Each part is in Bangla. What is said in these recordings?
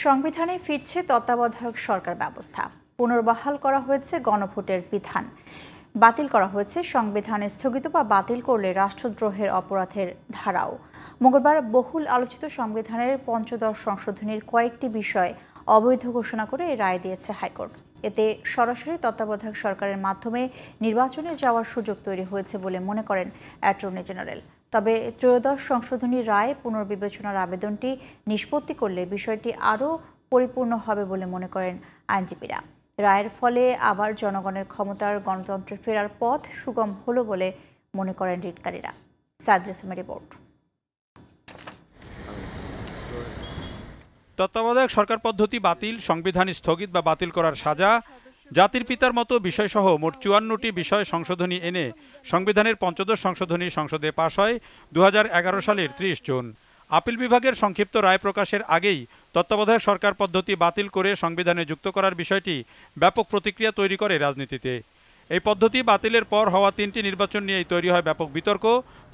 সংবিধানে ফিরছে তত্ত্বাবধায়ক সরকার ব্যবস্থা। পুনর্বহাল করা হয়েছে গণভোটের বিধান। বাতিল করা হয়েছে সংবিধানে স্থগিত বা বাতিল করলে রাষ্ট্রদ্রোহের অপরাধের ধারাও। মঙ্গলবার বহুল আলোচিত সংবিধানের পঞ্চদশ সংশোধনীর কয়েকটি বিষয় অবৈধ ঘোষণা করে এই রায় দিয়েছে হাইকোর্ট। এতে সরাসরি তত্ত্বাবধায়ক সরকারের মাধ্যমে নির্বাচনে যাওয়ার সুযোগ তৈরি হয়েছে বলে মনে করেন অ্যাটর্নি জেনারেল। তবে ত্রয়োদশ সংশোধনীর রায় পুনর্বিবেচনার আবেদনটি নিষ্পত্তি করলে বিষয়টি আরও পরিপূর্ণ হবে বলে মনে করেন আইনজীবীরা। রায়ের ফলে আবার জনগণের ক্ষমতার গণতন্ত্রে ফেরার পথ সুগম হলো বলে মনে করেন রিটকারীরা। সাইদুল ইসলামের রিপোর্ট। তত্ত্বাবধায়ক সরকার পদ্ধতি বাতিল, সংবিধান স্থগিত বা বাতিল করার সাজা, জাতির পিতার মতো বিষয়সহ মোট ৫৪টি বিষয় সংশোধনী এনে সংবিধানের পঞ্চদশ সংশোধনী সংসদে পাশ হয় ২০১১ সালের ৩০ জুন। আপিল বিভাগের সংক্ষিপ্ত রায় প্রকাশের আগেই তত্ত্বাবধায়ক সরকার পদ্ধতি বাতিল করে সংবিধানে যুক্ত করার বিষয়টি ব্যাপক প্রতিক্রিয়া তৈরি করে রাজনীতিতে। এই পদ্ধতি বাতিলের পর হওয়া ৩টি নির্বাচন নিয়েই তৈরি হয় ব্যাপক বিতর্ক।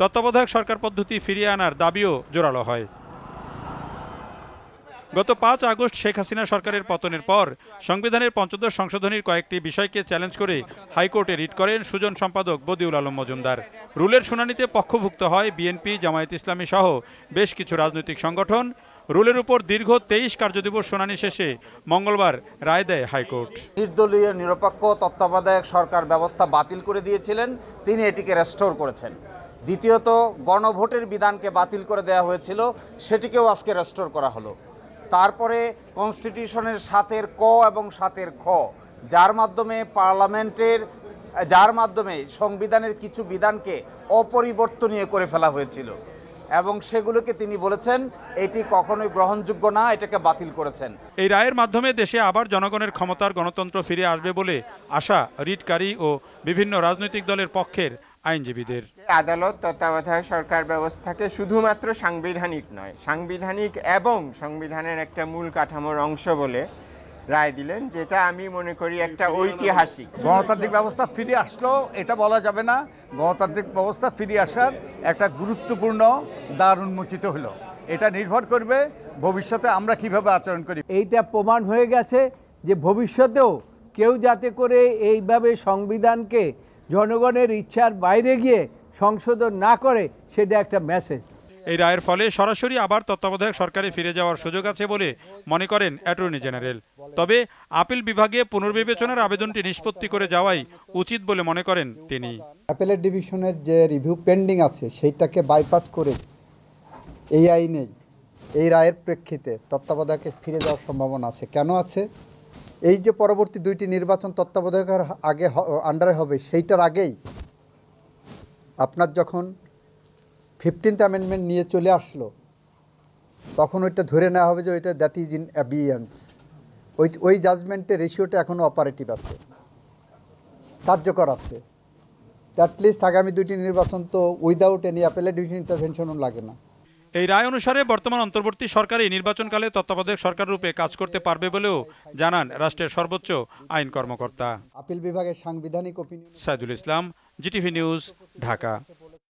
তত্ত্বাবধায়ক সরকার পদ্ধতি ফিরিয়ে আনার দাবিও জোরালো হয়। গত ৫ আগস্ট শেখ হাসিনা সরকারের পতনের পর সংবিধানের পঞ্চদশ সংশোধনীর কয়েকটি বিষয়কে চ্যালেঞ্জ করে হাইকোর্টে রিট করেন সুজন সম্পাদক বদিউল আলম মজুমদার। রুলের শুনানিতে পক্ষভুক্ত হয় বিএনপি, জামায়াত ইসলামী সহ বেশ কিছু রাজনৈতিক সংগঠন। রুলের উপর দীর্ঘ ২৩ কার্যদিবস শুনানি শেষে মঙ্গলবার রায় দেয় হাইকোর্ট। নির্দলীয় নিরপেক্ষ তত্ত্বাবধায়ক সরকার ব্যবস্থা বাতিল করে দিয়েছিলেন, তিনি এটিকে রেস্টোর করেছেন। দ্বিতীয়ত, গণভোটের বিধানকে বাতিল করে দেওয়া হয়েছিল, সেটিকেও আজকে রেস্টোর করা হলো। তারপরে কনস্টিটিউশনের ৭-এর ক এবং ৭-এর খ, যার মাধ্যমে সংবিধানের কিছু বিধানকে অপরিবর্তনীয় করে ফেলা হয়েছিল এবং সেগুলোকে তিনি বলেছেন এটি কখনোই গ্রহণযোগ্য না, এটাকে বাতিল করেছেন। এই রায়ের মাধ্যমে দেশে আবার জনগণের ক্ষমতার গণতন্ত্র ফিরে আসবে বলে আশা রিটকারী ও বিভিন্ন রাজনৈতিক দলের পক্ষের আইনজীবীদের। আদালত তত্ত্বাবধায়ক সরকার ব্যবস্থাকে শুধুমাত্র সাংবিধানিক নয়, সাংবিধানিক এবং সংবিধানের একটা মূল কাঠামোর অংশ বলে রায় দিলেন, যেটা আমি মনে করি একটা ঐতিহাসিক। গণতান্ত্রিক ব্যবস্থা ফিরে আসলো এটা বলা যাবে না। গণতান্ত্রিক ব্যবস্থা ফিরে আসার একটা গুরুত্বপূর্ণ দ্বার উন্মোচিত হলো। এটা নির্ভর করবে ভবিষ্যতে আমরা কিভাবে আচরণ করি। এইটা প্রমাণ হয়ে গেছে যে ভবিষ্যতেও কেউ যাতে করে এইভাবে সংবিধানকে জনগণের ইচ্ছার বাইরে গিয়ে সংশোধন না করে, সেটা একটা মেসেজ। এই রায়ের ফলে সরাসরি আবার তত্ত্বাবধায়ক সরকারে ফিরে যাওয়ার সুযোগ আছে বলে মনে করেন অ্যাটর্নি জেনারেল। তবে আপিল বিভাগে পুনর্বিবেচনার আবেদনটি নিষ্পত্তি করে যাওয়াই উচিত বলে মনে করেন তিনি। অ্যাপেলেট ডিভিশনের যে রিভিউ পেন্ডিং আছে সেইটাকে বাইপাস করে এই আইনে এই রায়ের প্রেক্ষিতে তত্ত্বাবধায়কে ফিরে যাওয়ার সম্ভাবনা আছে। কেন আছে? এই যে পরবর্তী 2টি নির্বাচন তত্ত্বাবধায়কের আগে আন্ডারে হবে, সেইটার আগেই আপনার যখন 15th অ্যামেন্ডমেন্ট নিয়ে চলে আসলো, তখন ওইটা ধরে নেওয়া হবে যে ওইটা দ্যাট ইজ ইন অ্যাবিয়েন্স। ওই জাজমেন্টের রেশিওটা এখনও অপারেটিভ আছে, কার্যকর আছে। অ্যাটলিস্ট আগামী 2টি নির্বাচন তো উইদাউট এনি অ্যাপেলেট ডিভিশন ইন্টারভেনশনও লাগে না। এই রায় অনুসারে বর্তমান অন্তর্বর্তী সরকারই নির্বাচনকালে তত্ত্বাবধায়ক সরকার রূপে কাজ করতে পারবে বলেও জানান রাষ্ট্রের সর্বোচ্চ আইন কর্মকর্তা। আপিল বিভাগের সাংবিধানিক opinion. Saidul Islam, GTV news, Dhaka.